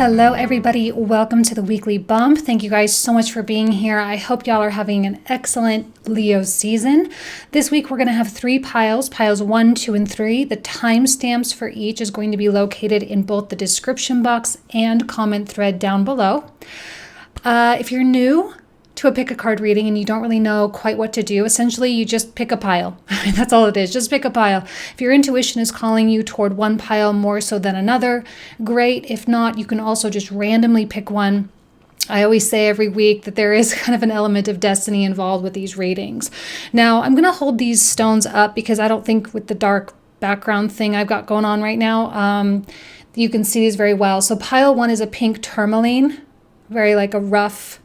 Hello everybody, welcome to the weekly bump. Thank you guys so much for being here. I hope y'all are having an excellent Leo season. This week we're going to have 3 piles, piles 1, 2, and 3. The timestamps for each is going to be located in both the description box and comment thread down below. If you're new to a pick a card reading and you don't really know quite what to do, essentially you just pick a pile. That's all it is, just pick a pile. If your intuition is calling you toward one pile more so than another, great. If not, you can also just randomly pick one. I always say every week that there is kind of an element of destiny involved with these readings. Now, I'm going to hold these stones up because I don't think with the dark background thing I've got going on right now, you can see these very well. So pile 1 is a pink tourmaline, very like a rough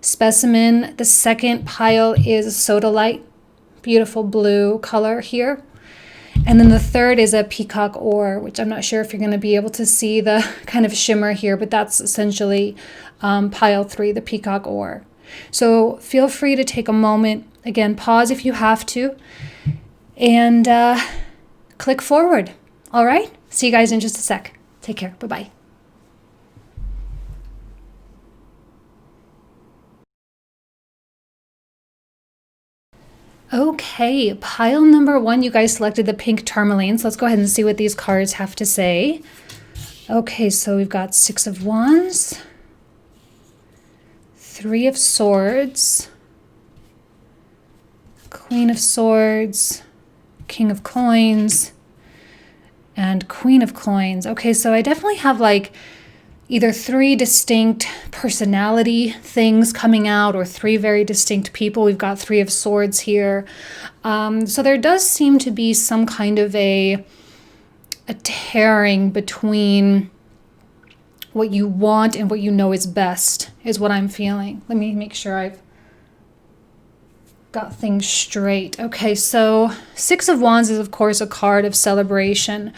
specimen. The second pile is Sodalite, beautiful blue color here. And then the third is a Peacock Ore, which I'm not sure if you're going to be able to see the kind of shimmer here, but that's essentially pile 3, the Peacock Ore. So feel free to take a moment, again, pause if you have to, and click forward. All right? See you guys in just a sec. Take care. Bye-bye. Okay, pile number 1, you guys selected the pink tourmaline, so let's go ahead and see what these cards have to say. Okay, so we've got 6 of Wands, 3 of Swords, Queen of Swords, King of Coins, and Queen of Coins. Okay, so I definitely have like either 3 distinct personality things coming out or 3 very distinct people. We've got 3 of Swords here. So there does seem to be some kind of a tearing between what you want and what you know is best, is what I'm feeling. Let me make sure I've got things straight. Okay, so 6 of Wands is, of course, a card of celebration.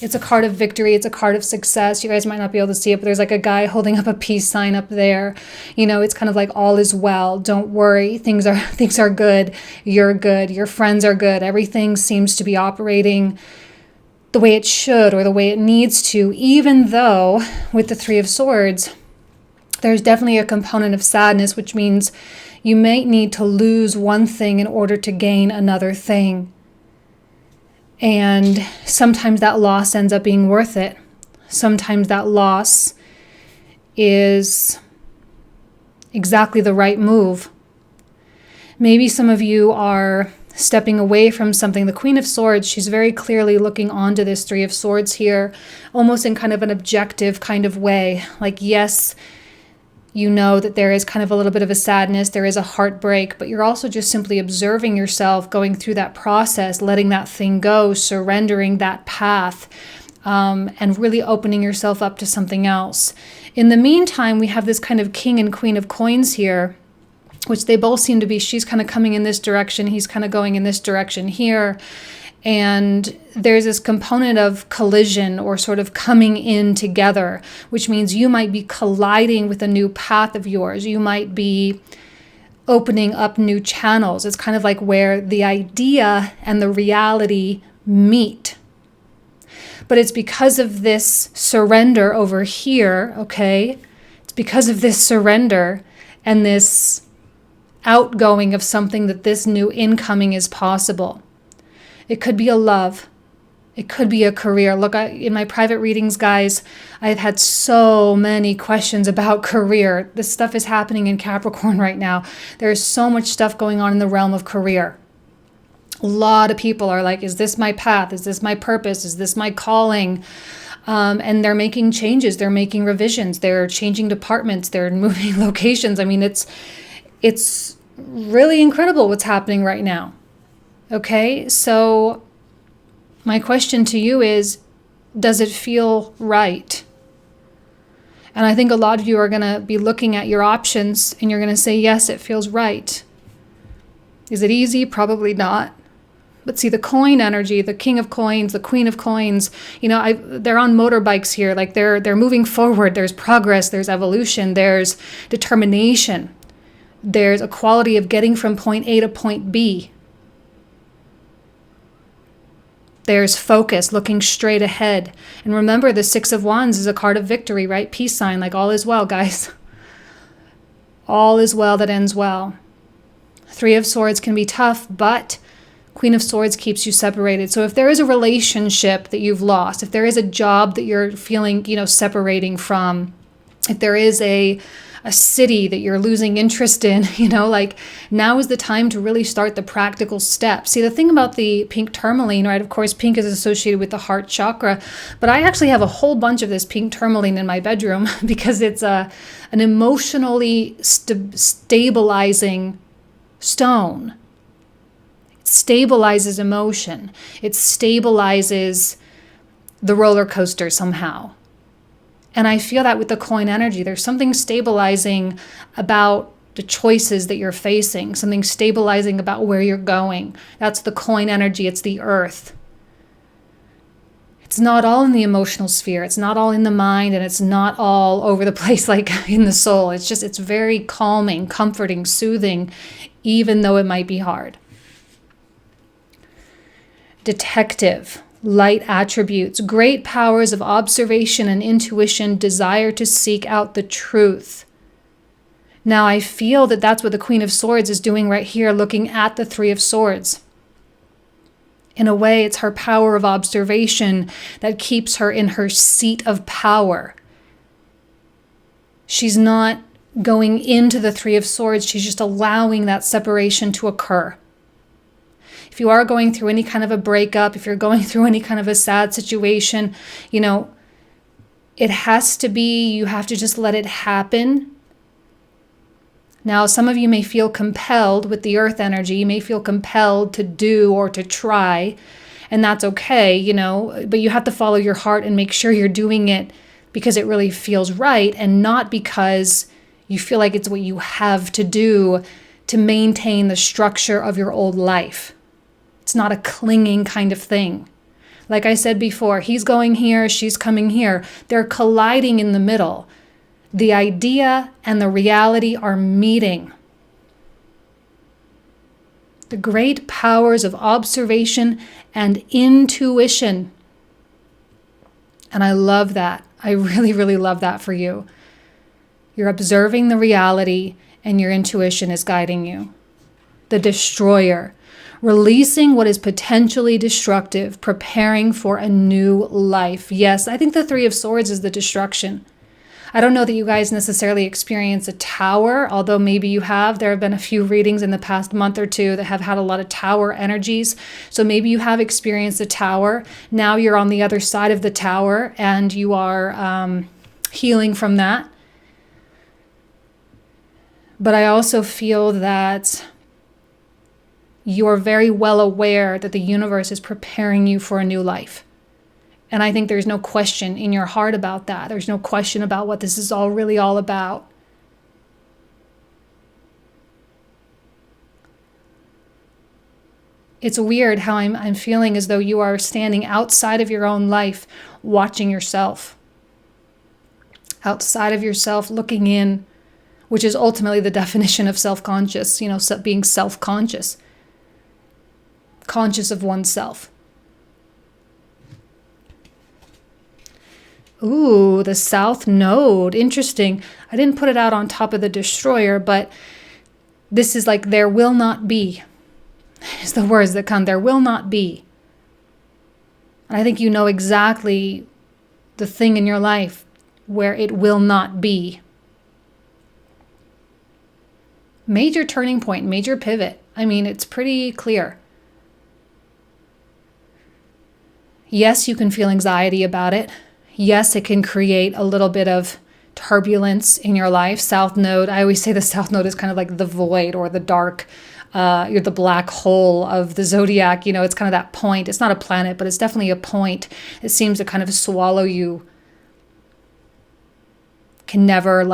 It's a card of victory. It's a card of success. You guys might not be able to see it, but there's like a guy holding up a peace sign up there. You know, it's kind of like all is well. Don't worry. Things are good. You're good. Your friends are good. Everything seems to be operating the way it should or the way it needs to, even though with the 3 of Swords, there's definitely a component of sadness, which means you may need to lose one thing in order to gain another thing. And sometimes that loss ends up being worth it. Sometimes that loss is exactly the right move. Maybe some of you are stepping away from something. The Queen of Swords, she's very clearly looking onto this 3 of Swords here, almost in kind of an objective kind of way. Like, yes, you know that there is kind of a little bit of a sadness, there is a heartbreak, but you're also just simply observing yourself going through that process, letting that thing go, surrendering that path, and really opening yourself up to something else. In the meantime, we have this kind of King and Queen of Coins here, which they both seem to be, she's kind of coming in this direction, he's kind of going in this direction here. And there's this component of collision or sort of coming in together, which means you might be colliding with a new path of yours. You might be opening up new channels. It's kind of like where the idea and the reality meet. But it's because of this surrender over here, okay? It's because of this surrender and this outgoing of something that this new incoming is possible. It could be a love. It could be a career. Look, in my private readings, guys, I've had so many questions about career. This stuff is happening in Capricorn right now. There's so much stuff going on in the realm of career. A lot of people are like, is this my path? Is this my purpose? Is this my calling? And they're making changes. They're making revisions. They're changing departments. They're moving locations. I mean, it's really incredible what's happening right now. Okay, so my question to you is, does it feel right? And I think a lot of you are going to be looking at your options and you're going to say, yes, it feels right. Is it easy? Probably not. But see, the coin energy, the King of Coins, the Queen of Coins, you know, they're on motorbikes here. Like they're moving forward. There's progress. There's evolution. There's determination. There's a quality of getting from point A to point B. There's focus, looking straight ahead. And remember, the Six of Wands is a card of victory, right? Peace sign, like all is well, guys. All is well that ends well. Three of Swords can be tough, but Queen of Swords keeps you separated. So if there is a relationship that you've lost, if there is a job that you're feeling, separating from, if there is a city that you're losing interest in, now is the time to really start the practical steps. See, the thing about the pink tourmaline, right? Of course, pink is associated with the heart chakra, but I actually have a whole bunch of this pink tourmaline in my bedroom because it's an emotionally stabilizing stone. It stabilizes emotion. It stabilizes the roller coaster somehow. And I feel that with the coin energy, there's something stabilizing about the choices that you're facing, something stabilizing about where you're going. That's the coin energy. It's the earth. It's not all in the emotional sphere. It's not all in the mind, and it's not all over the place like in the soul. It's very calming, comforting, soothing, even though it might be hard. Detective. Light attributes, great powers of observation and intuition, desire to seek out the truth. Now, I feel that that's what the Queen of Swords is doing right here, looking at the Three of Swords. In a way, it's her power of observation that keeps her in her seat of power. She's not going into the Three of Swords. She's just allowing that separation to occur. If you are going through any kind of a breakup, if you're going through any kind of a sad situation, it has to be, you have to just let it happen. Now, some of you may feel compelled with the earth energy. You may feel compelled to do or to try, and that's okay, but you have to follow your heart and make sure you're doing it because it really feels right and not because you feel like it's what you have to do to maintain the structure of your old life. It's not a clinging kind of thing. Like I said before, he's going here, she's coming here. They're colliding in the middle. The idea and the reality are meeting. The great powers of observation and intuition. And I love that. I really, really love that for you. You're observing the reality and your intuition is guiding you. The Destroyer. Releasing what is potentially destructive, preparing for a new life. Yes, I think the Three of Swords is the destruction. I don't know that you guys necessarily experience a tower, although maybe you have. There have been a few readings in the past month or two that have had a lot of tower energies. So maybe you have experienced a tower. Now you're on the other side of the tower and you are healing from that. But I also feel that you're very well aware that the universe is preparing you for a new life. And I think there's no question in your heart about that. There's no question about what this is all really all about. It's weird how I'm feeling as though you are standing outside of your own life, watching yourself. Outside of yourself, looking in, which is ultimately the definition of self-conscious, being self-conscious. Conscious of oneself. Ooh, the South Node. Interesting. I didn't put it out on top of the Destroyer, but this is like there will not be. Is the words that come. There will not be. And I think you know exactly the thing in your life where it will not be. Major turning point, major pivot. I mean, it's pretty clear. Yes, you can feel anxiety about it. Yes, it can create a little bit of turbulence in your life. South Node, I always say the South Node is kind of like the void or the dark, you're the black hole of the Zodiac. It's kind of that point. It's not a planet, but it's definitely a point. It seems to kind of swallow you. Can never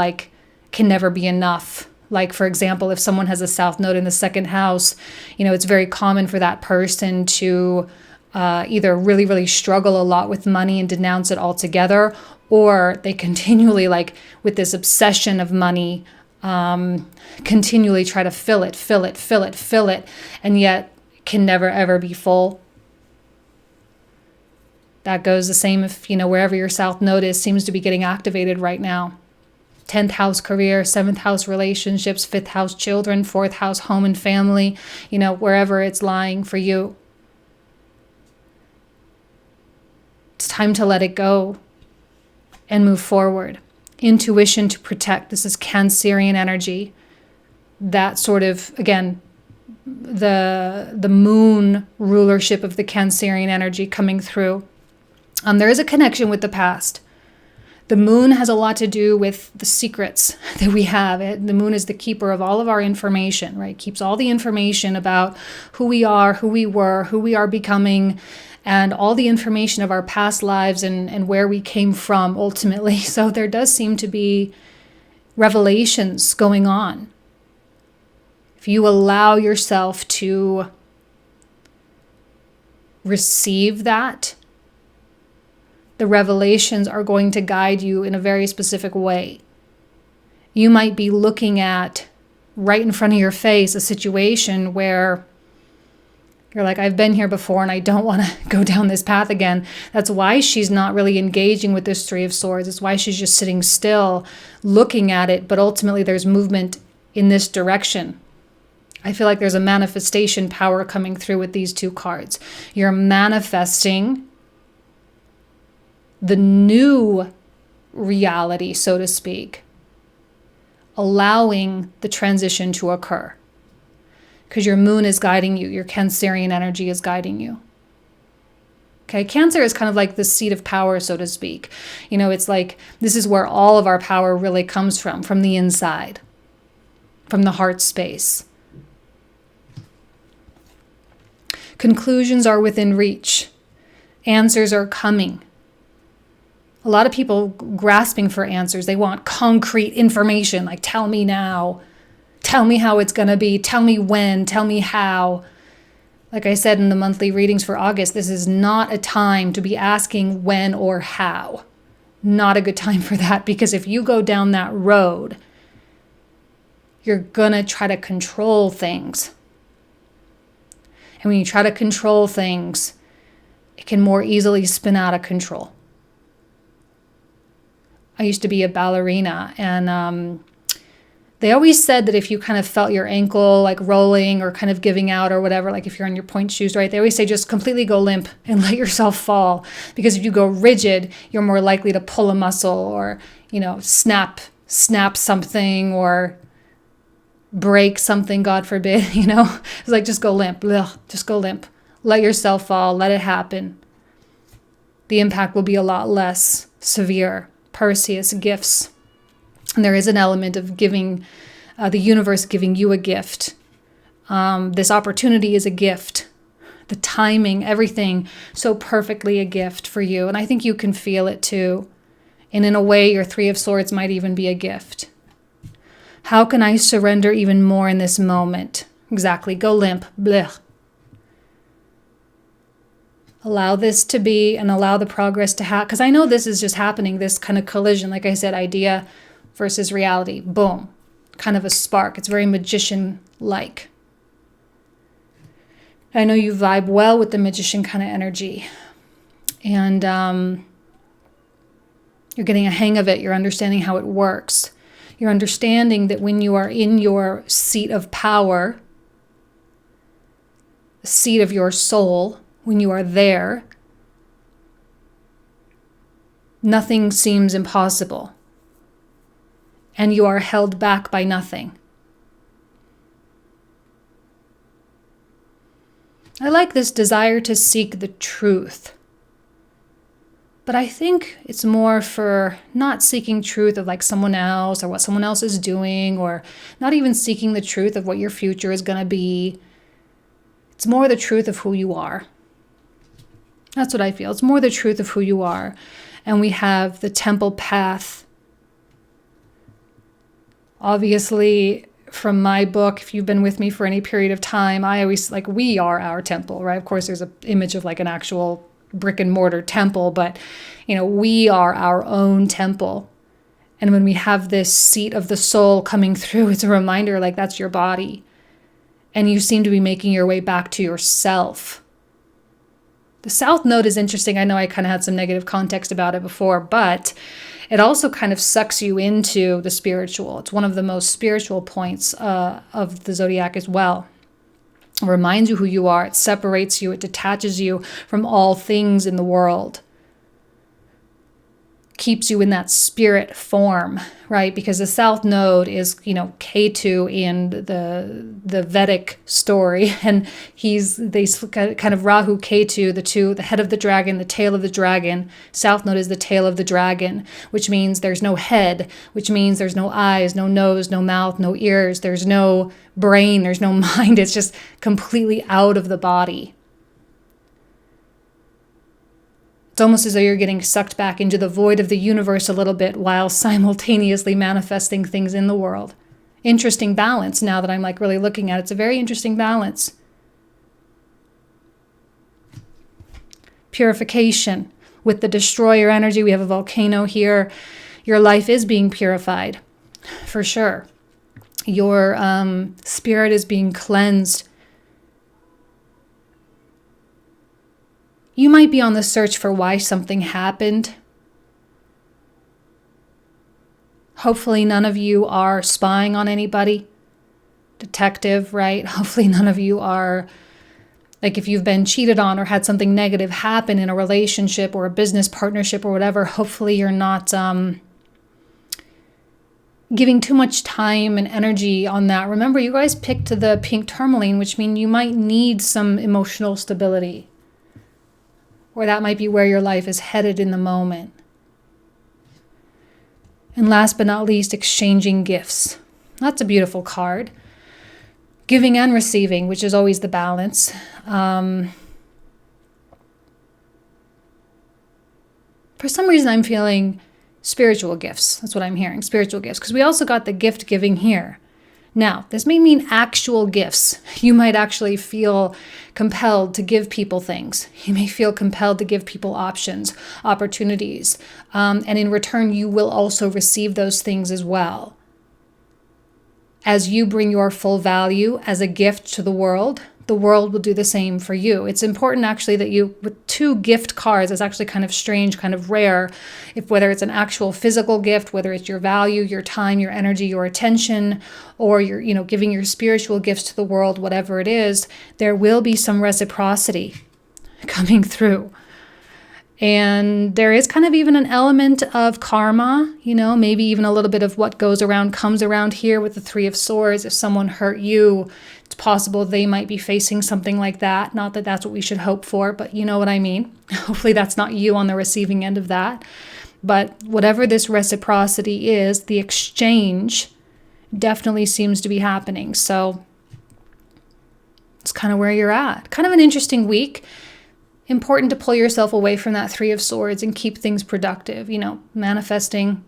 be enough. Like, for example, if someone has a South Node in the second house, it's very common for that person to either really, really struggle a lot with money and denounce it altogether, or they continually, with this obsession of money, continually try to fill it, and yet can never, ever be full. That goes the same if, wherever your South Node is seems to be getting activated right now. 10th house career, 7th house relationships, 5th house children, 4th house home and family, wherever it's lying for you. It's time to let it go and move forward. Intuition to protect. This is Cancerian energy. That sort of, again, the moon rulership of the Cancerian energy coming through. There is a connection with the past. The moon has a lot to do with the secrets that we have. The moon is the keeper of all of our information, right? Keeps all the information about who we are, who we were, who we are becoming, and all the information of our past lives and where we came from ultimately. So there does seem to be revelations going on. If you allow yourself to receive that, the revelations are going to guide you in a very specific way. You might be looking at right in front of your face a situation where you're like, I've been here before and I don't want to go down this path again. That's why she's not really engaging with this Three of Swords. It's why she's just sitting still, looking at it, but ultimately there's movement in this direction. I feel like there's a manifestation power coming through with these two cards. You're manifesting the new reality, so to speak, allowing the transition to occur. Because your moon is guiding you, your Cancerian energy is guiding you. Okay, Cancer is kind of like the seat of power, so to speak. It's like this is where all of our power really comes from the inside, from the heart space. Conclusions are within reach. Answers are coming. A lot of people grasping for answers. They want concrete information, like tell me now. Tell me how it's going to be. Tell me when. Tell me how. Like I said in the monthly readings for August, this is not a time to be asking when or how. Not a good time for that, because if you go down that road, you're going to try to control things. And when you try to control things, it can more easily spin out of control. I used to be a ballerina, and they always said that if you kind of felt your ankle like rolling or kind of giving out or whatever, like if you're on your point shoes, right? They always say just completely go limp and let yourself fall. Because if you go rigid, you're more likely to pull a muscle or, snap something or break something, God forbid, It's like just go limp. Ugh, just go limp. Let yourself fall. Let it happen. The impact will be a lot less severe. Perseus, gifts. And there is an element of giving, the universe giving you a gift. This opportunity is a gift. The timing, everything, so perfectly a gift for you. And I think you can feel it too. And in a way, your Three of Swords might even be a gift. How can I surrender even more in this moment? Exactly. Go limp. Blech. Allow this to be and allow the progress to happen. Because I know this is just happening, this kind of collision. Like I said, idea versus reality. Boom. Kind of a spark. It's very magician-like. I know you vibe well with the magician kind of energy. And you're getting a hang of it. You're understanding how it works. You're understanding that when you are in your seat of power, the seat of your soul, when you are there, nothing seems impossible. And you are held back by nothing. I like this desire to seek the truth. But I think it's more for not seeking truth of like someone else or what someone else is doing, or not even seeking the truth of what your future is going to be. It's more the truth of who you are. That's what I feel. It's more the truth of who you are. And we have the temple path. Obviously, from my book, if you've been with me for any period of time, I always we are our temple, right? Of course, there's an image of like an actual brick and mortar temple, but we are our own temple. And when we have this seat of the soul coming through, it's a reminder like that's your body. And you seem to be making your way back to yourself. The South Node is interesting. I know I kind of had some negative context about it before, but it also kind of sucks you into the spiritual. It's one of the most spiritual points of the zodiac as well. It reminds you who you are. It separates you. It detaches you from all things in the world. Keeps you in that spirit form, right? Because the South Node is, K2 in the Vedic story, and they kind of Rahu, K2, the head of the dragon, the tail of the dragon. South Node is the tail of the dragon, which means there's no head, which means there's no eyes, no nose, no mouth, no ears, there's no brain, there's no mind. It's just completely out of the body. It's almost as though you're getting sucked back into the void of the universe a little bit while simultaneously manifesting things in the world. Interesting balance now that I'm really looking at it. It's a very interesting balance. Purification. With the destroyer energy, we have a volcano here. Your life is being purified, for sure. Your spirit is being cleansed. You might be on the search for why something happened. Hopefully none of you are spying on anybody. Detective, right? Hopefully none of you are, if you've been cheated on or had something negative happen in a relationship or a business partnership or whatever, hopefully you're not giving too much time and energy on that. Remember, you guys picked the pink tourmaline, which means you might need some emotional stability. Or that might be where your life is headed in the moment. And last but not least, exchanging gifts. That's a beautiful card. Giving and receiving, which is always the balance. For some reason, I'm feeling spiritual gifts. That's what I'm hearing, spiritual gifts. Because we also got the gift giving here. Now, this may mean actual gifts. You might actually feel compelled to give people things. You may feel compelled to give people options, opportunities. And in return, you will also receive those things as well. As you bring your full value as a gift to the world will do the same for you. It's important actually that you, with two gift cards, it's actually kind of strange, kind of rare, whether it's an actual physical gift, whether it's your value, your time, your energy, your attention, or you're, giving your spiritual gifts to the world, whatever it is, there will be some reciprocity coming through. And there is kind of even an element of karma, maybe even a little bit of what goes around comes around here with the Three of Swords. If someone hurt you, it's possible they might be facing something like that. Not that that's what we should hope for, but you know what I mean. Hopefully that's not you on the receiving end of that. But whatever this reciprocity is, the exchange definitely seems to be happening. So it's kind of where you're at. Kind of an interesting week. Important to pull yourself away from that Three of Swords and keep things productive, manifesting,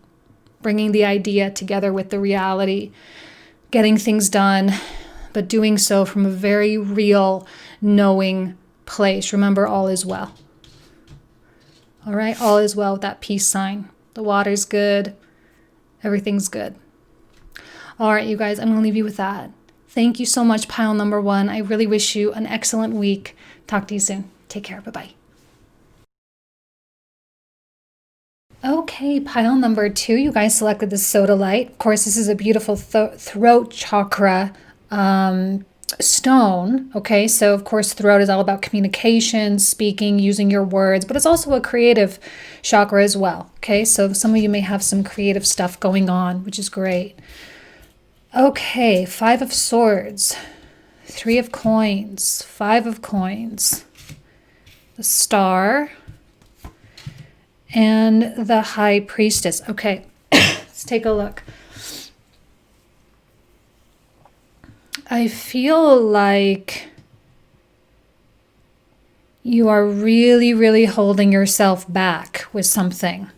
bringing the idea together with the reality, getting things done, but doing so from a very real, knowing place. Remember, all is well. All right, all is well with that peace sign. The water's good. Everything's good. All right, you guys, I'm going to leave you with that. Thank you so much, pile number 1. I really wish you an excellent week. Talk to you soon. Take care. Bye-bye. Okay, pile number 2. You guys selected the Sodalite. Of course, this is a beautiful throat chakra stone. Okay, so of course, throat is all about communication, speaking, using your words, but it's also a creative chakra as well. Okay, so some of you may have some creative stuff going on, which is great. Okay, 5 of Swords, 3 of Coins, 5 of Coins, the Star, and the High Priestess. Okay, let's take a look. I feel like you are really, really holding yourself back with something.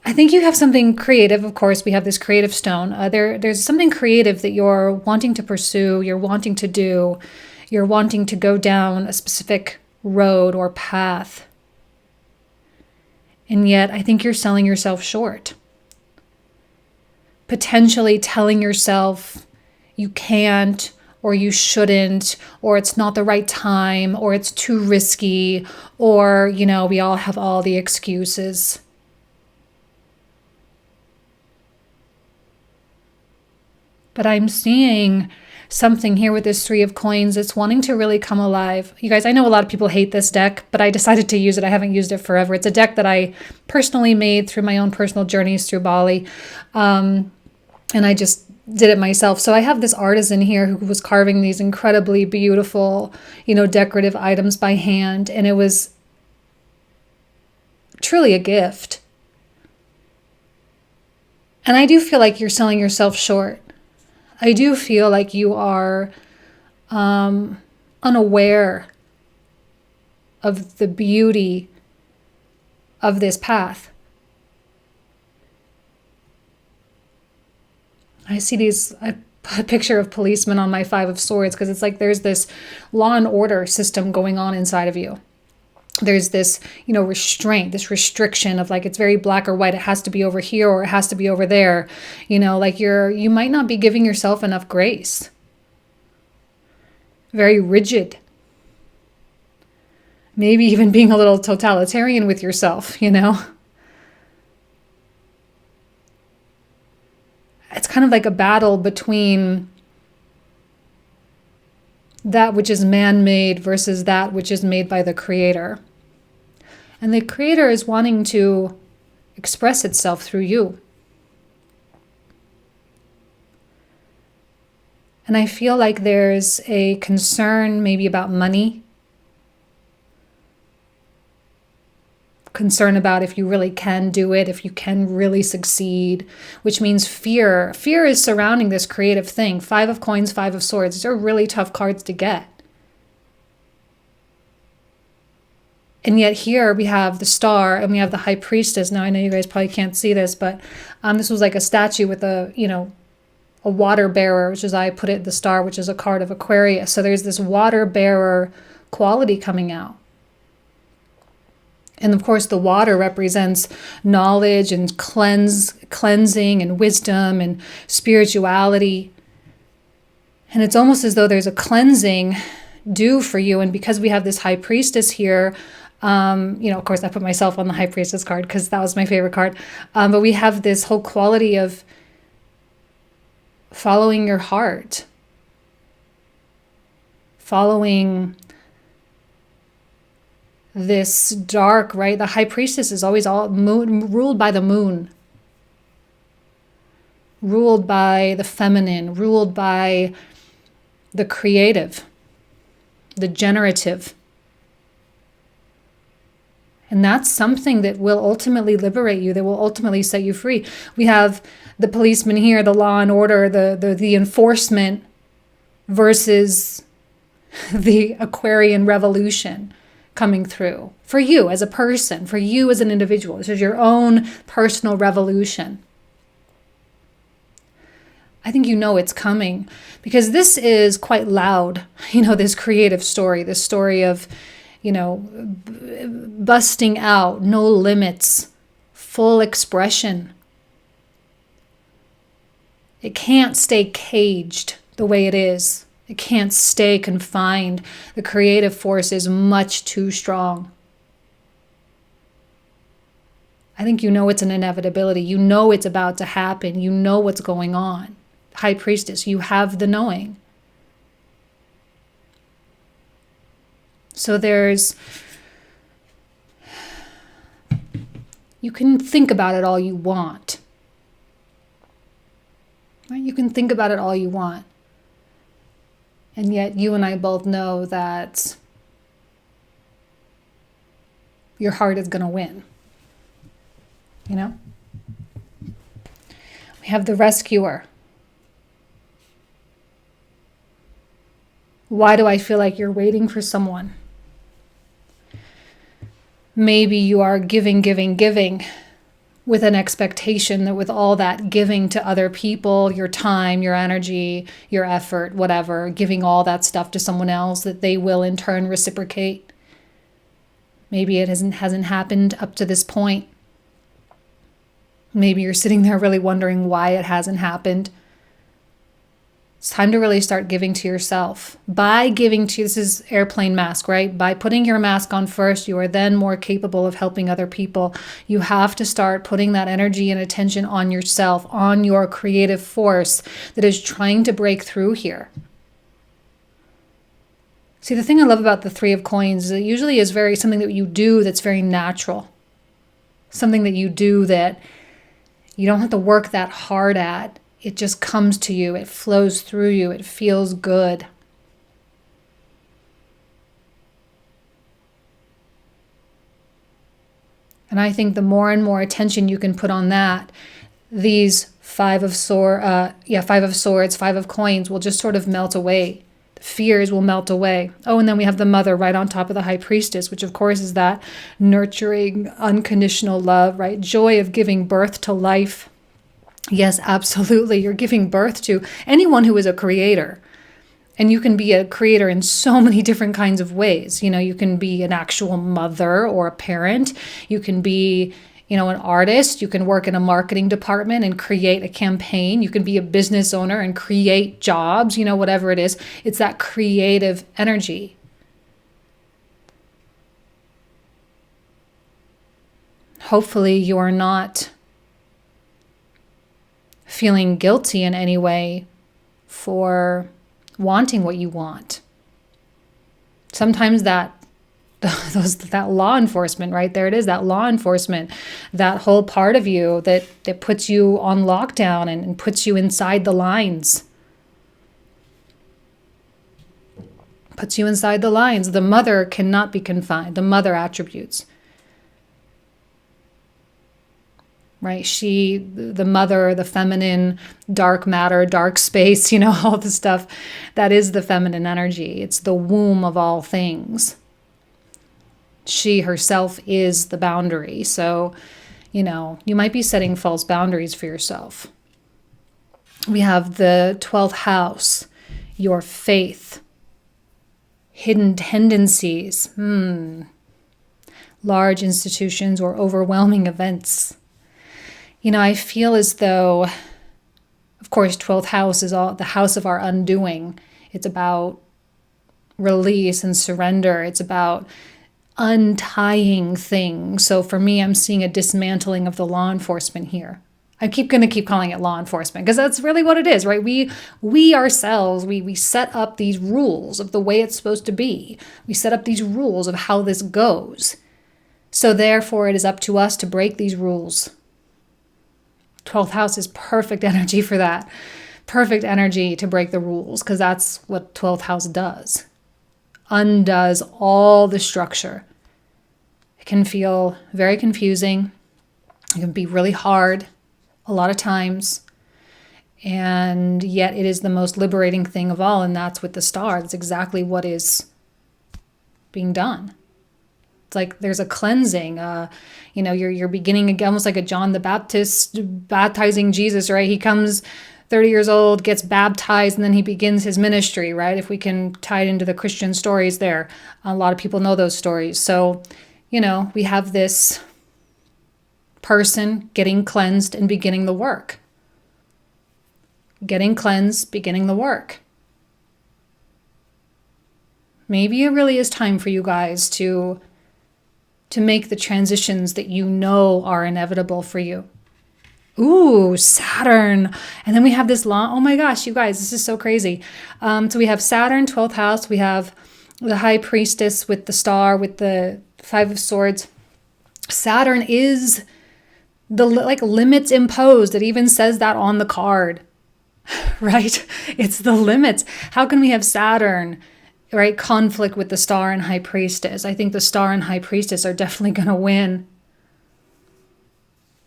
I think you have something creative. Of course, we have this creative stone. There's something creative that you're wanting to pursue, you're wanting to do, you're wanting to go down a specific road or path. And yet, I think you're selling yourself short. Potentially telling yourself you can't, or you shouldn't, or it's not the right time, or it's too risky, or, we all have all the excuses. But I'm seeing something here with this Three of Coins. It's wanting to really come alive. You guys, I know a lot of people hate this deck, but I decided to use it. I haven't used it forever. It's a deck that I personally made through my own personal journeys through Bali. And I just did it myself. So I have this artisan here who was carving these incredibly beautiful, decorative items by hand. And it was truly a gift. And I do feel like you're selling yourself short. I do feel like you are unaware of the beauty of this path. I see I put a picture of policemen on my Five of Swords because it's like there's this law and order system going on inside of you. There's this, restraint, this restriction of like, it's very black or white. It has to be over here or it has to be over there. Like you might not be giving yourself enough grace. Very rigid. Maybe even being a little totalitarian with yourself, It's kind of like a battle between that which is man-made versus that which is made by the Creator. And the Creator is wanting to express itself through you. And I feel like there's a concern maybe about money. Concern about if you really can do it, if you can really succeed, which means fear. Fear is surrounding this creative thing. Five of Coins, Five of Swords. These are really tough cards to get. And yet here we have the Star and we have the High Priestess. Now I know you guys probably can't see this, but this was like a statue with a water bearer, which is, I put it, the Star, which is a card of Aquarius. So there's this water bearer quality coming out. And of course, the water represents knowledge and cleansing and wisdom and spirituality. And it's almost as though there's a cleansing due for you. And because we have this High Priestess here, of course, I put myself on the High Priestess card because that was my favorite card. But we have this whole quality of following your heart, following this dark, right? The High Priestess is always ruled by the moon, ruled by the feminine, ruled by the creative, the generative. And that's something that will ultimately liberate you, that will ultimately set you free. We have the policeman here, the law and order, the enforcement versus the Aquarian revolution coming through for you as a person, for you as an individual. This is your own personal revolution. I think it's coming because this is quite loud, this creative story, this story of, busting out, no limits, full expression. It can't stay caged the way it is. It can't stay confined. The creative force is much too strong. I think it's an inevitability. It's about to happen. You know what's going on. High Priestess, you have the knowing. So you can think about it all you want. Right? You can think about it all you want. And yet you and I both know that your heart is going to win. We have the Rescuer. Why do I feel like you're waiting for someone? Maybe you are giving with an expectation that with all that giving to other people, your time, your energy, your effort, whatever, giving all that stuff to someone else, that they will in turn reciprocate. Maybe it hasn't happened up to this point. Maybe you're sitting there really wondering why it hasn't happened. It's time to really start giving to yourself. By giving to, this is airplane mask, right? By putting your mask on first, you are then more capable of helping other people. You have to start putting that energy and attention on yourself, on your creative force that is trying to break through here. See, the thing I love about the Three of Coins is it usually is very something that you do that's very natural. Something that you do that you don't have to work that hard at. It just comes to you. It flows through you. It feels good. And I think the more and more attention you can put on that, these Five of Swords, Five of Coins will just sort of melt away. The fears will melt away. Oh, and then we have the Mother right on top of the High Priestess, which of course is that nurturing, unconditional love, right? Joy of giving birth to life. Yes, absolutely. You're giving birth to anyone who is a creator. And you can be a creator in so many different kinds of ways. You know, you can be an actual mother or a parent. You can be, an artist. You can work in a marketing department and create a campaign. You can be a business owner and create jobs, whatever it is. It's that creative energy. Hopefully you are not feeling guilty in any way for wanting what you want. Sometimes that law enforcement, right? There it is, that law enforcement, that whole part of you that puts you on lockdown and puts you inside the lines. Puts you inside the lines. The Mother cannot be confined. The Mother attributes. Right? The Mother, the feminine, dark matter, dark space, all the stuff, that is the feminine energy. It's the womb of all things. She herself is the boundary. So, you might be setting false boundaries for yourself. We have the 12th house, your faith, hidden tendencies, large institutions or overwhelming events. I feel as though, of course, 12th house is all the house of our undoing. It's about release and surrender. It's about untying things. So for me, I'm seeing a dismantling of the law enforcement here. I'm going to keep calling it law enforcement because that's really what it is, right? We ourselves, we set up these rules of the way it's supposed to be. We set up these rules of how this goes. So therefore, it is up to us to break these rules. 12th house is perfect energy for that. Perfect energy to break the rules because that's what 12th house does. Undoes all the structure. It can feel very confusing. It can be really hard a lot of times. And yet it is the most liberating thing of all. And that's with the star. That's exactly what is being done. It's like there's a cleansing, you're beginning again, almost like a John the Baptist baptizing Jesus, right? He comes 30 years old, gets baptized, and then he begins his ministry, right? If we can tie it into the Christian stories there. A lot of people know those stories. So, we have this person getting cleansed and beginning the work. Getting cleansed, beginning the work. Maybe it really is time for you guys to make the transitions that are inevitable for you. Ooh, Saturn. And then we have this oh my gosh, you guys, this is so crazy. So we have Saturn, 12th house. We have the High Priestess with the star, with the Five of Swords. Saturn is the limits imposed. It even says that on the card, right? It's the limits. How can we have Saturn, right? Conflict with the star and High Priestess. I think the star and High Priestess are definitely going to win.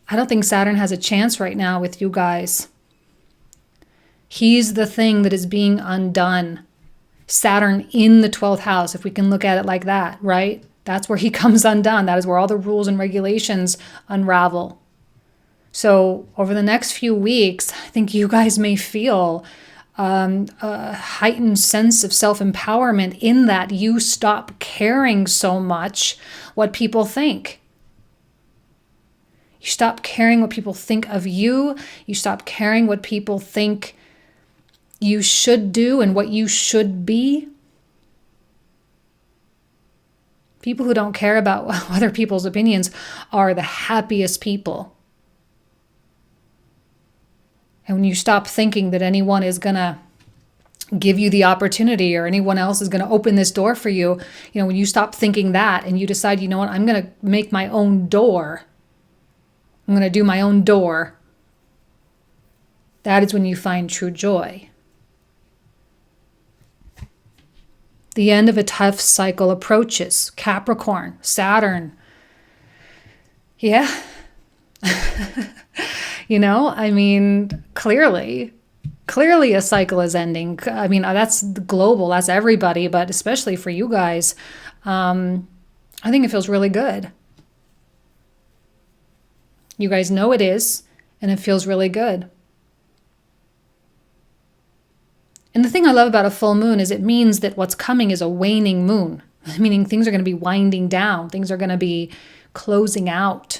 I don't think Saturn has a chance right now with you guys. He's the thing that is being undone. Saturn in the 12th house, if we can look at it like that, right? That's where he comes undone. That is where all the rules and regulations unravel. So over the next few weeks, I think you guys may feel a heightened sense of self-empowerment in that you stop caring so much what people think. You stop caring what people think of you. You stop caring what people think you should do and what you should be, people who don't care about other people's opinions are the happiest people. And when you stop thinking that anyone is going to give you the opportunity or anyone else is going to open this door for you, when you stop thinking that and you decide, you know what, I'm going to make my own door. I'm going to do my own door. That is when you find true joy. The end of a tough cycle approaches. Capricorn, Saturn. Yeah. Clearly a cycle is ending. That's global, that's everybody, but especially for you guys, I think it feels really good. You guys know it is, and it feels really good. And the thing I love about a full moon is it means that what's coming is a waning moon, meaning things are going to be winding down, things are going to be closing out,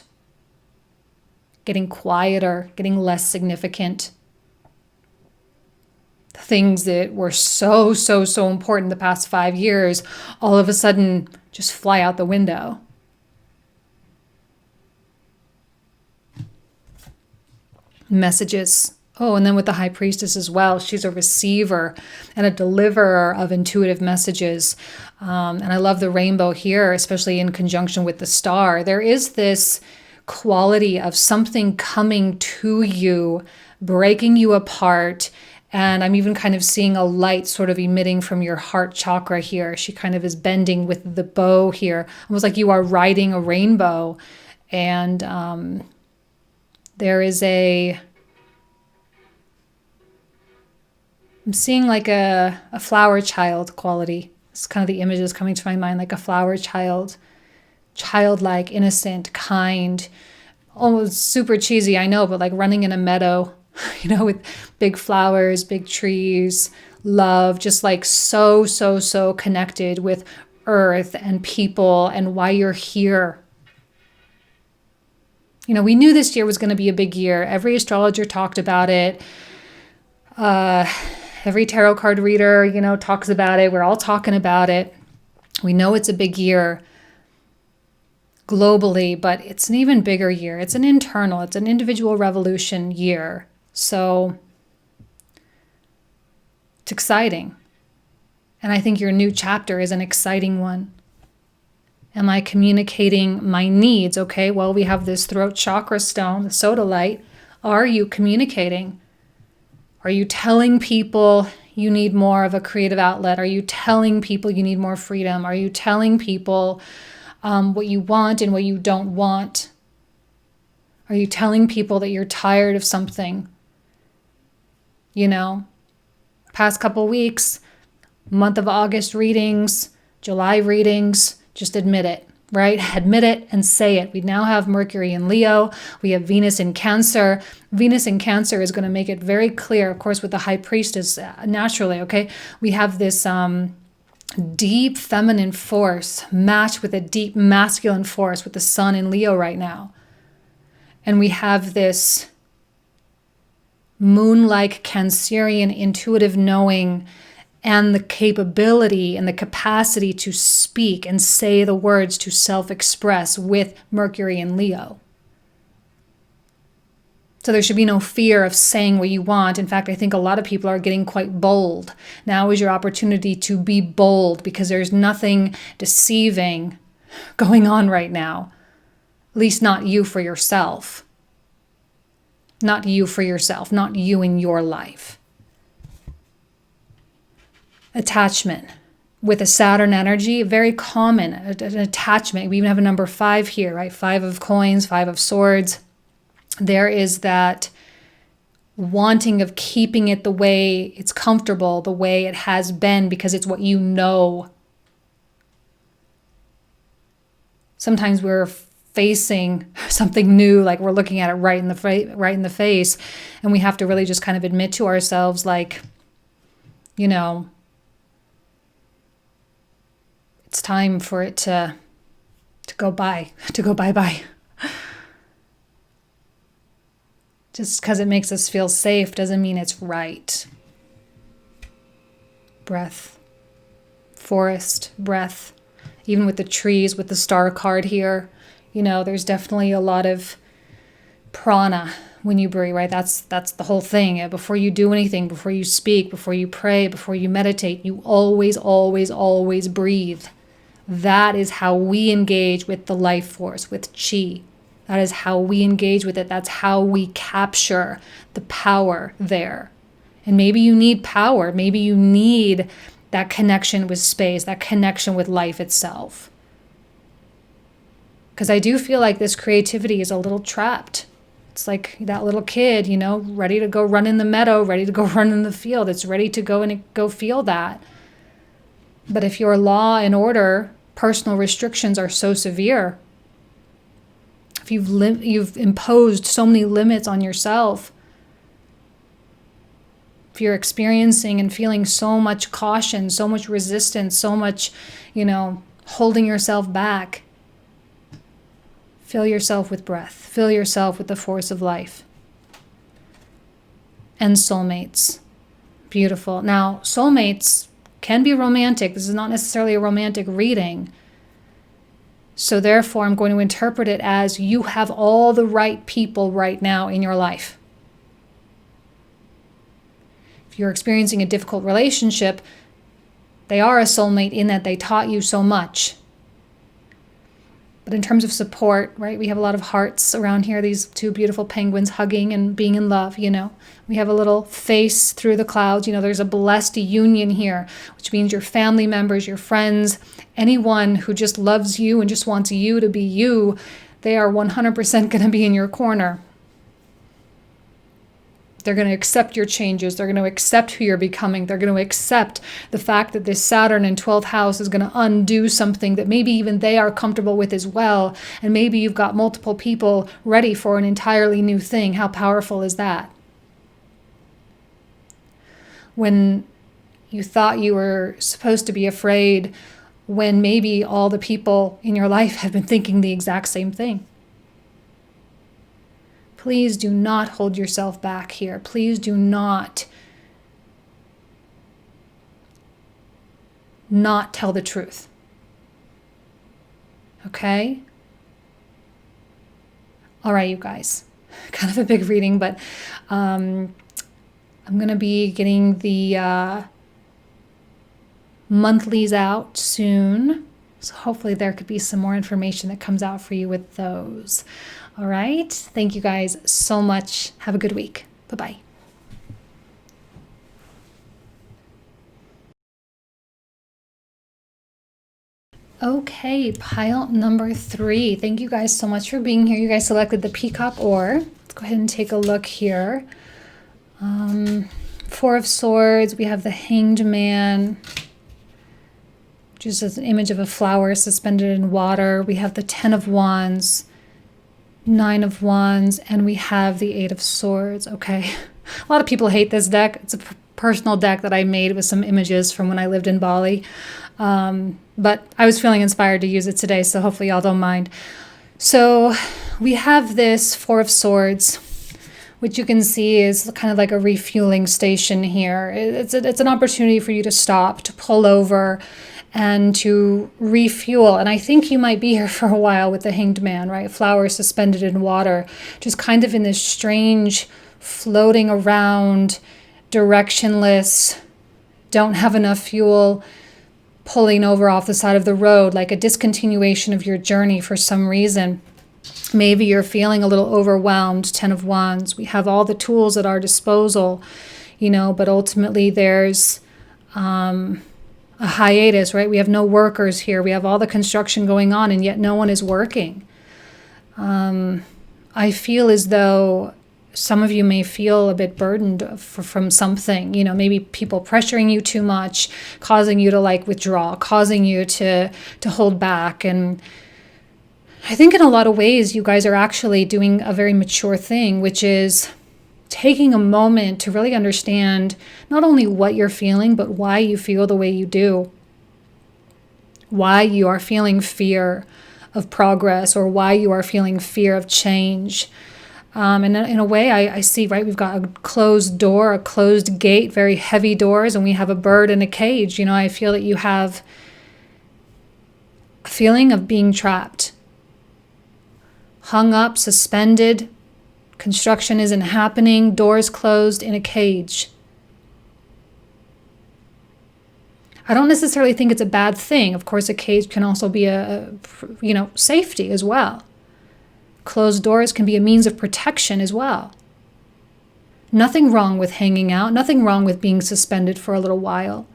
getting quieter, getting less significant. Things that were so important the past 5 years, all of a sudden just fly out the window. Messages. Oh, and then with the High Priestess as well, she's a receiver and a deliverer of intuitive messages. And I love the rainbow here, especially in conjunction with the star. There is this quality of something coming to you, breaking you apart. And I'm even kind of seeing a light sort of emitting from your heart chakra here. She kind of is bending with the bow here, almost like you are riding a rainbow. And there is I'm seeing like a flower child quality. It's kind of the images coming to my mind, like a flower child, childlike, innocent, kind, almost super cheesy, I know, but like running in a meadow, with big flowers, big trees, love, just like so connected with earth and people and why you're here. We knew this year was going to be a big year. Every astrologer talked about it. Every tarot card reader, talks about it. We're all talking about it. We know it's a big year globally, but it's an even bigger year. It's an individual revolution year. So it's exciting. And I think your new chapter is an exciting one. Am I communicating my needs? Okay, well, we have this throat chakra stone, the Sodalite. Are you communicating? Are you telling people you need more of a creative outlet? Are you telling people you need more freedom? Are you telling people what you want and what you don't want? Are you telling people that you're tired of something? Past couple weeks, month of August readings, July readings, just admit it, right? Admit it and say it. We now have Mercury in Leo. We have Venus in Cancer. Venus in Cancer is going to make it very clear, of course, with the High Priestess, naturally, okay? We have this deep feminine force matched with a deep masculine force with the Sun in Leo right now. And we have this moon-like Cancerian intuitive knowing and the capability and the capacity to speak and say the words to self-express with Mercury in Leo. So there should be no fear of saying what you want. In fact, I think a lot of people are getting quite bold. Now is your opportunity to be bold because there's nothing deceiving going on right now. At least not you for yourself. Not you for yourself, not you in your life. Attachment. With a Saturn energy, very common, an attachment. We even have a number 5 here, right? 5 of coins, 5 of swords. There is that wanting of keeping it the way it's comfortable, the way it has been, because it's what you know. Sometimes we're facing something new, like we're looking at it right in the face, and we have to really just kind of admit to ourselves, like, it's time for it to go bye-bye. Just because it makes us feel safe doesn't mean it's right. breath, forest, breath, even with the trees, with the star card here, there's definitely a lot of prana when you breathe, right? That's the whole thing. Before you do anything, before you speak, before you pray, before you meditate, you always, always, always breathe. That is how we engage with the life force, with chi. That is how we engage with it. That's how we capture the power there. And maybe you need power. Maybe you need that connection with space, that connection with life itself. Because I do feel like this creativity is a little trapped. It's like that little kid, ready to go run in the meadow, ready to go run in the field. It's ready to go and go feel that. But if your law and order, personal restrictions are so severe, if you've imposed so many limits on yourself, if you're experiencing and feeling so much caution, so much resistance, so much, holding yourself back, fill yourself with breath. Fill yourself with the force of life. And soulmates. Beautiful. Now, soulmates can be romantic. This is not necessarily a romantic reading. So therefore, I'm going to interpret it as you have all the right people right now in your life. If you're experiencing a difficult relationship, they are a soulmate in that they taught you so much. But in terms of support, right, we have a lot of hearts around here, these two beautiful penguins hugging and being in love, We have a little face through the clouds, there's a blessed union here, which means your family members, your friends, anyone who just loves you and just wants you to be you, they are 100% going to be in your corner. They're going to accept your changes. They're going to accept who you're becoming. They're going to accept the fact that this Saturn in 12th house is going to undo something that maybe even they are comfortable with as well. And maybe you've got multiple people ready for an entirely new thing. How powerful is that? When you thought you were supposed to be afraid, when maybe all the people in your life have been thinking the exact same thing. Please do not hold yourself back here. Please do not tell the truth. Okay? All right, you guys. Kind of a big reading, but I'm going to be getting the monthlies out soon. So hopefully there could be some more information that comes out for you with those. All right. Thank you guys so much. Have a good week. Bye-bye. Okay, pile number 3. Thank you guys so much for being here. You guys selected the Peacock Ore. Let's go ahead and take a look here. 4 of Swords. We have the Hanged Man, which is an image of a flower suspended in water. We have the 10 of Wands, 9 of Wands, and we have the 8 of Swords. Okay. A lot of people hate this deck. It's a personal deck that I made with some images from when I lived in Bali. But I was feeling inspired to use it today, so hopefully y'all don't mind. So we have this 4 of Swords, which you can see is kind of like a refueling station here. It's an opportunity for you to stop, to pull over, and to refuel. And I think you might be here for a while with the Hanged Man, right? Flowers suspended in water, just kind of in this strange floating around, directionless, don't have enough fuel, pulling over off the side of the road, like a discontinuation of your journey for some reason. Maybe you're feeling a little overwhelmed, 10 of Wands. We have all the tools at our disposal, but ultimately there's a hiatus, right? We have no workers here. We have all the construction going on, and yet no one is working. I feel as though some of you may feel a bit burdened from something, maybe people pressuring you too much, causing you to withdraw, causing you to hold back. And I think in a lot of ways, you guys are actually doing a very mature thing, which is taking a moment to really understand not only what you're feeling, but why you feel the way you do. Why you are feeling fear of progress, or why you are feeling fear of change. And in a way, I see, right, we've got a closed door, a closed gate, very heavy doors, and we have a bird in a cage. I feel that you have a feeling of being trapped, hung up, suspended, construction isn't happening, doors closed in a cage. I don't necessarily think it's a bad thing. Of course, a cage can also be a safety as well. Closed doors can be a means of protection as well. Nothing wrong with hanging out, nothing wrong with being suspended for a little while.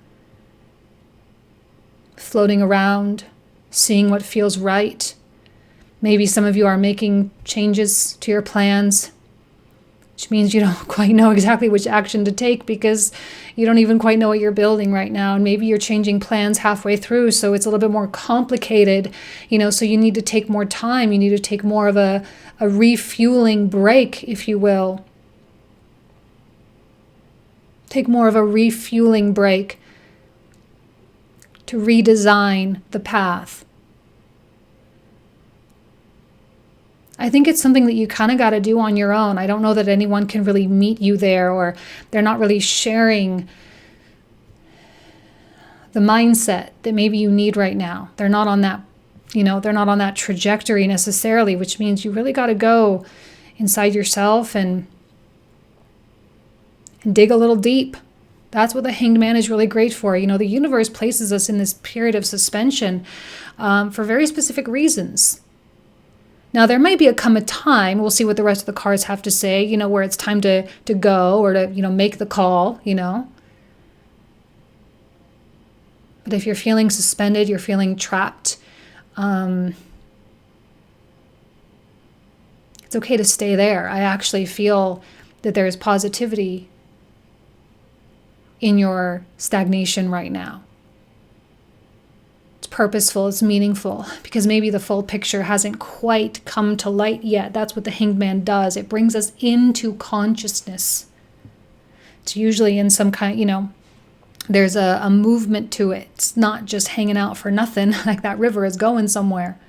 Floating around, seeing what feels right. Maybe some of you are making changes to your plans, which means you don't quite know exactly which action to take because you don't even quite know what you're building right now. And maybe you're changing plans halfway through, so it's a little bit more complicated, so you need to take more time. You need to take more of a refueling break, if you will. Take more of a refueling break to redesign the path. I think it's something that you kind of got to do on your own. I don't know that anyone can really meet you there, or they're not really sharing the mindset that maybe you need right now. They're not on that, they're not on that trajectory necessarily, which means you really got to go inside yourself and dig a little deep. That's what the Hanged Man is really great for. The universe places us in this period of suspension for very specific reasons. Now, there might come a time, we'll see what the rest of the cards have to say, where it's time to go or to, make the call, But if you're feeling suspended, you're feeling trapped, it's okay to stay there. I actually feel that there is positivity in your stagnation right now. It's purposeful, it's meaningful, because maybe the full picture hasn't quite come to light yet. That's what the Hanged Man does. It brings us into consciousness. It's usually in some kind, there's a movement to it. It's not just hanging out for nothing, like that river is going somewhere.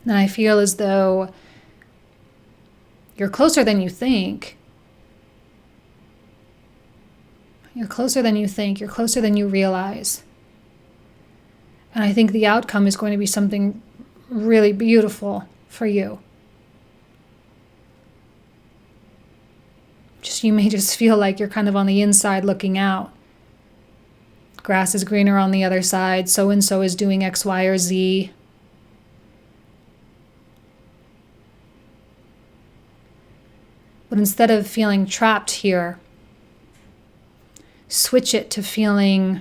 And I feel as though you're closer than you think. You're closer than you think. You're closer than you realize. And I think the outcome is going to be something really beautiful for you. You may just feel like you're kind of on the inside looking out. Grass is greener on the other side. So-and-so is doing X, Y, or Z. But instead of feeling trapped here, switch it to feeling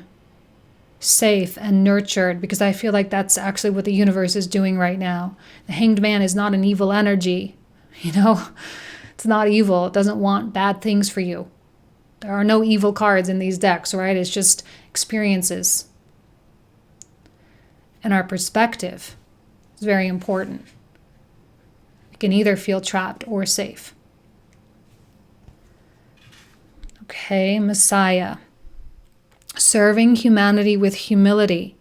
safe and nurtured, because I feel like that's actually what the universe is doing right now. The Hanged Man is not an evil energy, It's not evil. It doesn't want bad things for you. There are no evil cards in these decks, right? It's just experiences. And our perspective is very important. You can either feel trapped or safe. Okay, Messiah. Serving humanity with humility.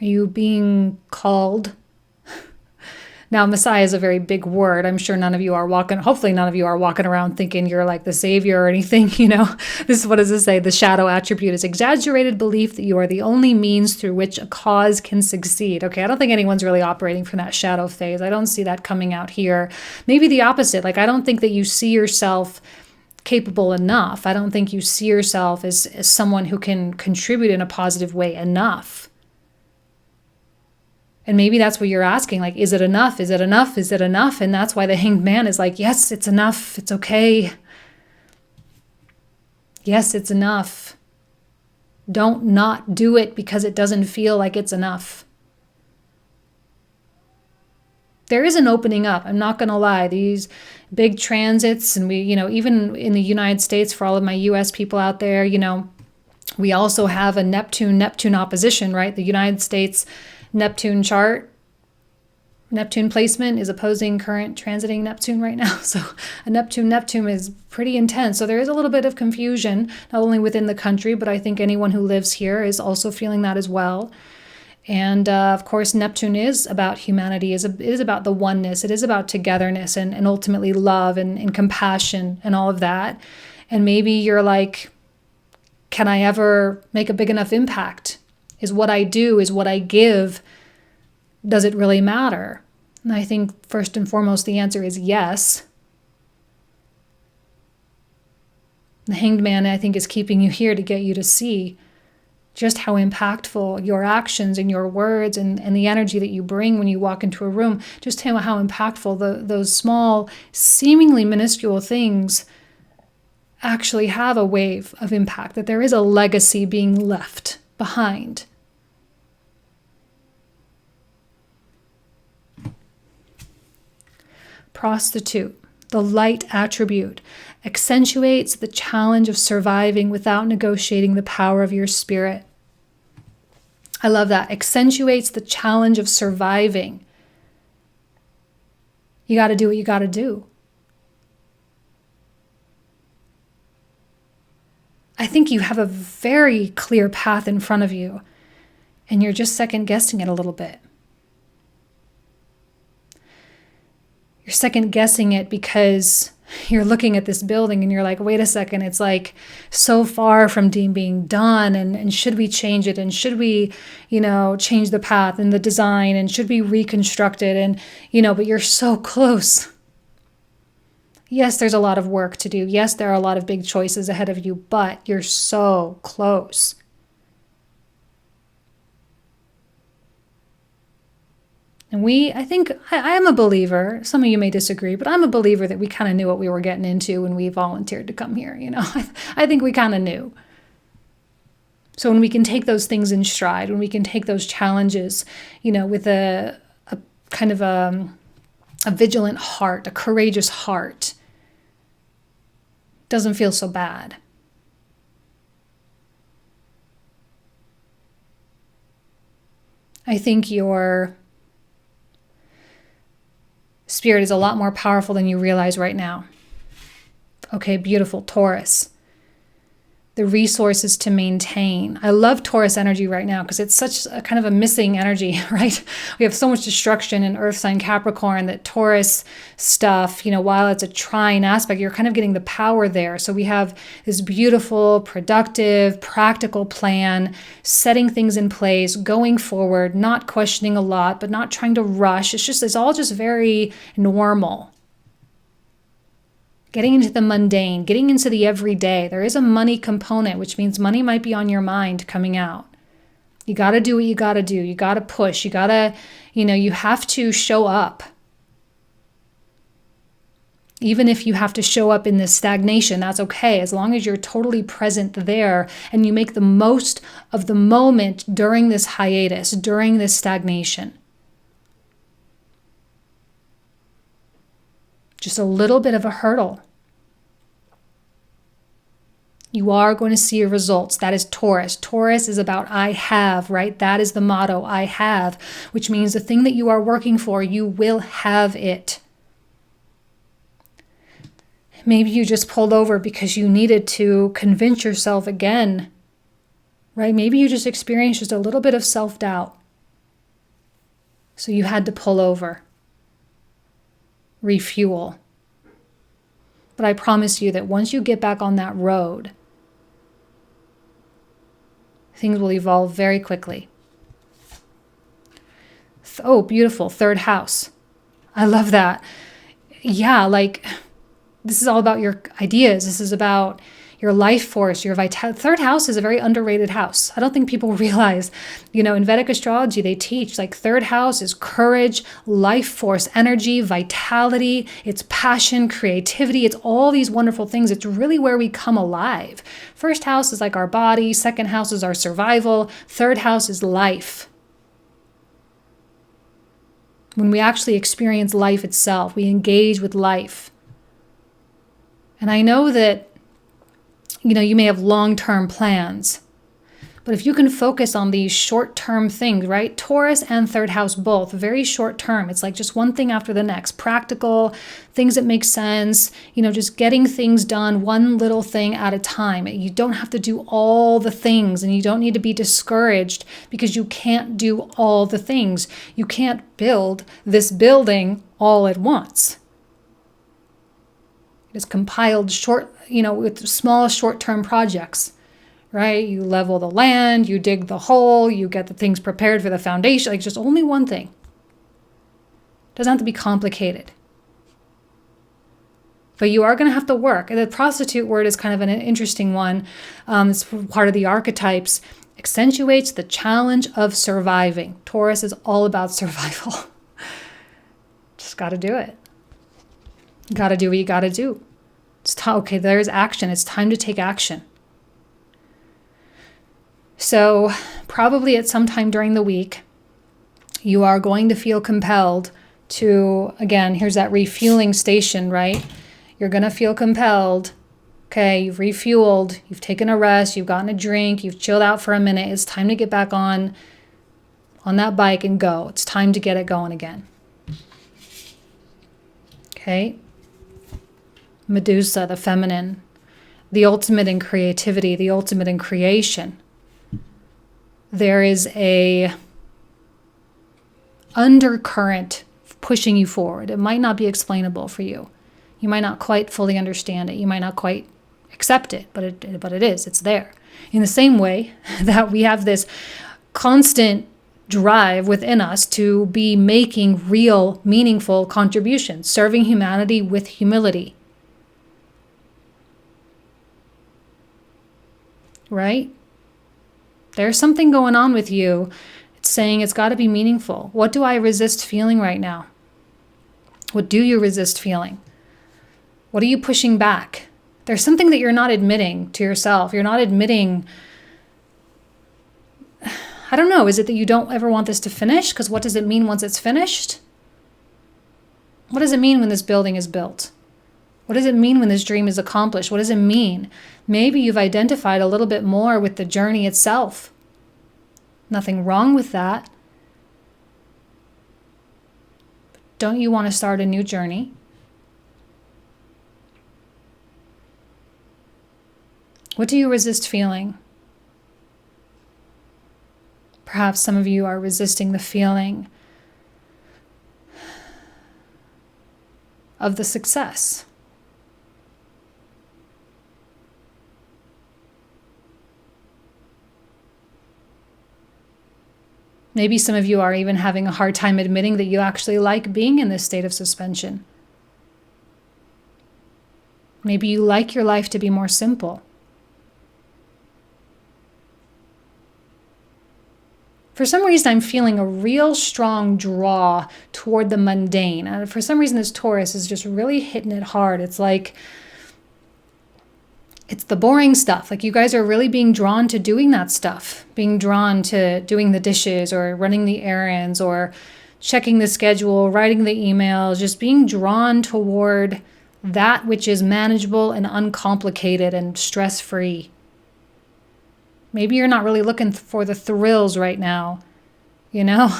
Are you being called? Now, Messiah is a very big word. I'm sure hopefully none of you are walking around thinking you're like the savior or anything, What does this say? The shadow attribute is exaggerated belief that you are the only means through which a cause can succeed. Okay, I don't think anyone's really operating from that shadow phase. I don't see that coming out here. Maybe the opposite. I don't think that you see yourself capable enough. I don't think you see yourself as someone who can contribute in a positive way enough. And maybe that's what you're asking, is it enough? Is it enough? Is it enough? And that's why the Hanged Man is like, yes, it's enough. It's okay. Yes, it's enough. Don't not do it because it doesn't feel like it's enough. There is an opening up. I'm not going to lie. These big transits, and we, even in the United States, for all of my US people out there, we also have a Neptune opposition, right? The United States Neptune chart Neptune placement is opposing current transiting Neptune right now. So a Neptune is pretty intense. So there is a little bit of confusion, not only within the country, but I think anyone who lives here is also feeling that as well. And of course, Neptune is about humanity, it is about the oneness, it is about togetherness and ultimately love and compassion and all of that. And maybe you're like, can I ever make a big enough impact? Is what I do, is what I give, does it really matter? And I think first and foremost, the answer is yes. The Hanged Man, I think, is keeping you here to get you to see just how impactful your actions and your words and the energy that you bring when you walk into a room, just how impactful those small, seemingly minuscule things actually have a wave of impact, that there is a legacy being left behind. Prostitute, the light attribute, accentuates the challenge of surviving without negotiating the power of your spirit. I love that. Accentuates the challenge of surviving. You got to do what you got to do. I think you have a very clear path in front of you, and you're just second guessing it a little bit. You're second guessing it because you're looking at this building and you're like, wait a second, it's like so far from being done, and should we change it, and should we, change the path and the design, and should we reconstruct it, and but you're so close. Yes, there's a lot of work to do. Yes, there are a lot of big choices ahead of you, but you're so close. And I think I am a believer, some of you may disagree, but I'm a believer that we kind of knew what we were getting into when we volunteered to come here, I think we kind of knew. So when we can take those things in stride, when we can take those challenges, with a kind of a vigilant heart, a courageous heart, it doesn't feel so bad. I think your spirit is a lot more powerful than you realize right now. Okay, beautiful. Taurus. The resources to maintain. I love Taurus energy right now because it's such a kind of a missing energy, right? We have so much destruction in Earth sign Capricorn that Taurus stuff, while it's a trine aspect, you're kind of getting the power there. So we have this beautiful, productive, practical plan, setting things in place, going forward, not questioning a lot, but not trying to rush. It's all just very normal. Getting into the mundane, getting into the everyday. There is a money component, which means money might be on your mind coming out. You got to do what you got to do. You got to push. You got to, you have to show up. Even if you have to show up in this stagnation, that's okay. As long as you're totally present there and you make the most of the moment during this hiatus, during this stagnation. Just a little bit of a hurdle. You are going to see your results. That is Taurus. Taurus is about I have, right? That is the motto, I have, which means the thing that you are working for, you will have it. Maybe you just pulled over because you needed to convince yourself again, right? Maybe you just experienced just a little bit of self-doubt. So you had to pull over. Refuel. But I promise you that once you get back on that road, things will evolve very quickly. Oh, beautiful. Third house. I love that. Yeah, this is all about your ideas. This is about your life force, your vitality. Third house is a very underrated house. I don't think people realize, in Vedic astrology, they teach third house is courage, life force, energy, vitality, it's passion, creativity. It's all these wonderful things. It's really where we come alive. First house is our body. Second house is our survival. Third house is life. When we actually experience life itself, we engage with life. And I know that you may have long-term plans, But if you can focus on these short-term things, right? Taurus and third house both, very short-term. It's like just one thing after the next. Practical, things that make sense, just getting things done, one little thing at a time. You don't have to do all the things, and you don't need to be discouraged because you can't do all the things. You can't build this building all at once. It's compiled with small short-term projects. Right? You level the land, you dig the hole, you get the things prepared for the foundation, like just only one thing. Doesn't have to be complicated. But you are going to have to work. The prostitute word is kind of an interesting one. It's part of the archetypes. Accentuates the challenge of surviving. Taurus is all about survival. Just got to do it. Got to do what you got to do. Okay, there's action. It's time to take action. So probably at some time during the week, you are going to feel compelled to, again, here's that refueling station, right? You're going to feel compelled. Okay, you've refueled, you've taken a rest, you've gotten a drink, you've chilled out for a minute. It's time to get back on that bike and go. It's time to get it going again. Okay? Medusa, the feminine, the ultimate in creativity, the ultimate in creation. There is a undercurrent pushing you forward. It might not be explainable for you. You might not quite fully understand it. You might not quite accept it, but it is. It's there. In the same way that we have this constant drive within us to be making real, meaningful contributions, serving humanity with humility. Right? There's something going on with you. It's saying it's got to be meaningful. What do I resist feeling right now? What do you resist feeling? What are you pushing back? There's something that you're not admitting to yourself. You're not admitting, I don't know, is it that you don't ever want this to finish? Because what does it mean once it's finished? What does it mean when this building is built? What does it mean when this dream is accomplished? What does it mean? Maybe you've identified a little bit more with the journey itself. Nothing wrong with that. But don't you want to start a new journey? What do you resist feeling? Perhaps some of you are resisting the feeling of the success. Maybe some of you are even having a hard time admitting that you actually like being in this state of suspension. Maybe you like your life to be more simple. For some reason, I'm feeling a real strong draw toward the mundane. And for some reason, this Taurus is just really hitting it hard. It's like, it's the boring stuff. Like you guys are really being drawn to doing that stuff, being drawn to doing the dishes or running the errands or checking the schedule, writing the emails, just being drawn toward that which is manageable and uncomplicated and stress-free. Maybe you're not really looking for the thrills right now, And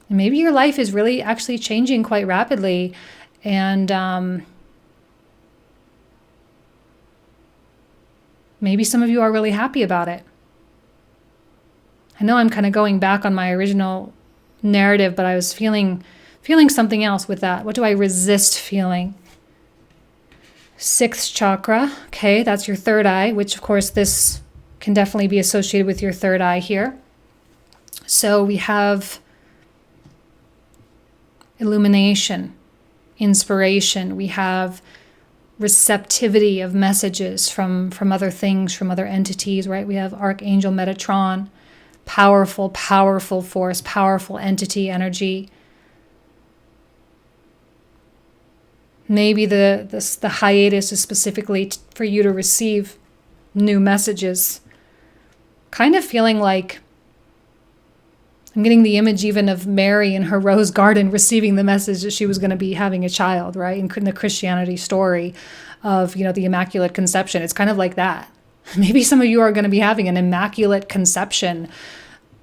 maybe your life is really actually changing quite rapidly. And maybe some of you are really happy about it. I know I'm kind of going back on my original narrative, but I was feeling something else with that. What do I resist feeling? Sixth chakra. Okay, that's your third eye, which of course this can definitely be associated with your third eye here. So we have illumination, inspiration. We have receptivity of messages from other things, from other entities, right? We have Archangel Metatron, powerful, powerful force, powerful entity, energy. Maybe the hiatus is specifically for you to receive new messages. Kind of feeling like I'm getting the image even of Mary in her rose garden receiving the message that she was going to be having a child, right? In the Christianity story of, the Immaculate Conception. It's kind of like that. Maybe some of you are going to be having an immaculate conception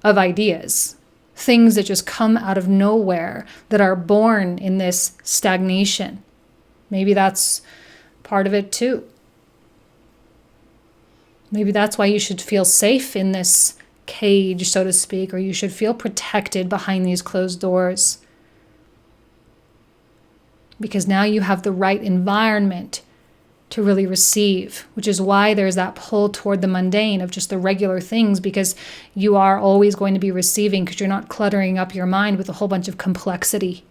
of ideas, things that just come out of nowhere, that are born in this stagnation. Maybe that's part of it too. Maybe that's why you should feel safe in this cage, so to speak, or you should feel protected behind these closed doors. Because now you have the right environment to really receive, which is why there's that pull toward the mundane of just the regular things, because you are always going to be receiving, because you're not cluttering up your mind with a whole bunch of complexity.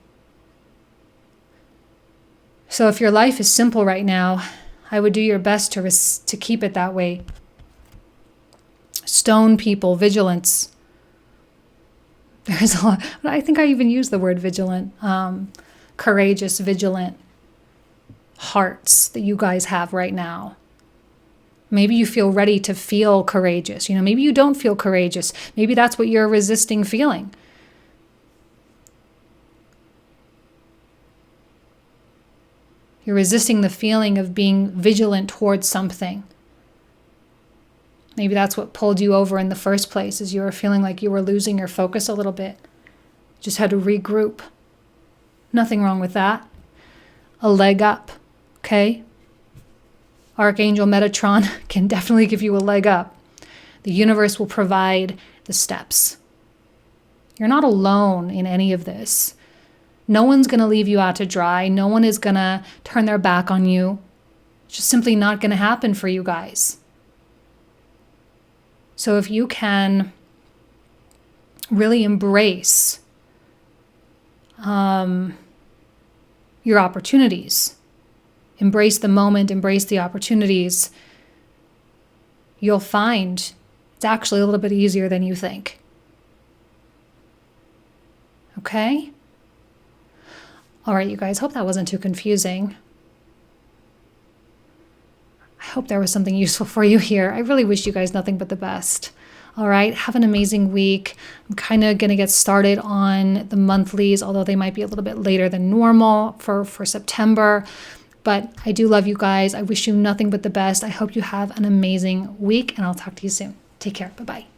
So if your life is simple right now, I would do your best to keep it that way. Stone people, vigilance. There's a lot. I think I even use the word vigilant. Courageous, vigilant hearts that you guys have right now. Maybe you feel ready to feel courageous. Maybe you don't feel courageous. Maybe that's what you're resisting feeling. You're resisting the feeling of being vigilant towards something. Maybe that's what pulled you over in the first place, is you were feeling like you were losing your focus a little bit. Just had to regroup. Nothing wrong with that. A leg up, okay? Archangel Metatron can definitely give you a leg up. The universe will provide the steps. You're not alone in any of this. No one's going to leave you out to dry. No one is going to turn their back on you. It's just simply not going to happen for you guys. So if you can really embrace your opportunities, embrace the moment, embrace the opportunities, you'll find it's actually a little bit easier than you think. Okay? All right, you guys, hope that wasn't too confusing. I hope there was something useful for you here. I really wish you guys nothing but the best. All right, have an amazing week. I'm kind of going to get started on the monthlies, although they might be a little bit later than normal for September. But I do love you guys. I wish you nothing but the best. I hope you have an amazing week, and I'll talk to you soon. Take care. Bye-bye.